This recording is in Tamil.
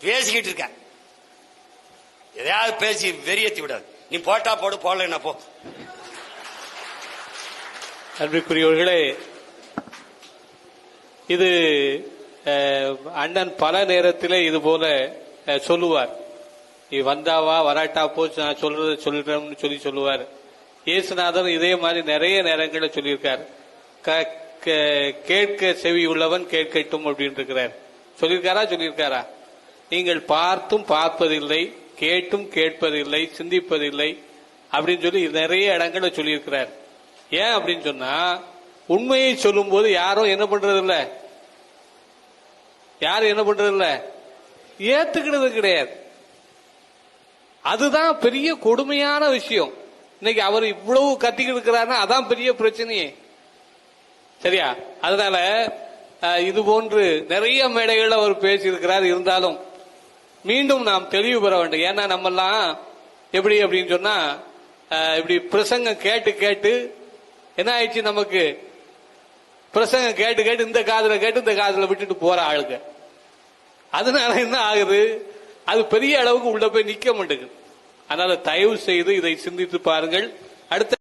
பேசிக்கிட்டு இருக்க, எதையாவது பேசி வெறியேற்றி விடாது. நீ போட்டா போடு, போடல போ. அன்பிற்குரியவர்களே, இது அண்ணன் பல நேரத்தில் இது போல சொல்லுவார். நீ வந்தாவா வராட்டா போச்சு, நான் சொல்றத சொல்றேன்னு சொல்லுவார். இயேசுநாதர் இதே மாதிரி நிறைய நேரங்களில் சொல்லியிருக்கார். கேட்க செவி உள்ளவன் கேட்கட்டும் அப்படின்னு இருக்கிறார். சொல்லியிருக்காரா? நீங்கள் பார்த்தும் பார்ப்பதில்லை, கேட்டும் கேட்பதில்லை, சிந்திப்பதில்லை அப்படின்னு சொல்லி நிறைய இடங்களை சொல்லியிருக்கிறார். ஏன் அப்படின்னு சொன்னா, உண்மையை சொல்லும் போது யாரும் என்ன பண்றதில்லை, ஏத்துக்கிறது கிடையாது. அதுதான் பெரிய கொடுமையான விஷயம். இன்னைக்கு அவர் இவ்வளவு கத்திக்கிட்டு இருக்கிறாருன்னா அதான் பெரிய பிரச்சனையே. சரியா? அதனால இது போன்று நிறைய மேடைகள் அவர் பேசியிருக்கிறார். இருந்தாலும் மீண்டும் நாம் தெளிவு பெற வேண்டும். ஏன்னா நம்மெல்லாம் எப்படி அப்படின்னு சொன்னா, இப்படி பிரசங்கம் கேட்டு கேட்டு என்ன ஆயிடுச்சு, நமக்கு பிரசங்கம் கேட்டு கேட்டு இந்த காதுல கேட்டு இந்த காதுல விட்டுட்டு போற ஆளுங்க. அதனால என்ன ஆகுது, அது பெரிய அளவுக்கு உள்ள போய் நிக்க மாட்டேங்குது. அதனால தயவு செய்து இதை சிந்தித்து பாருங்கள். அடுத்த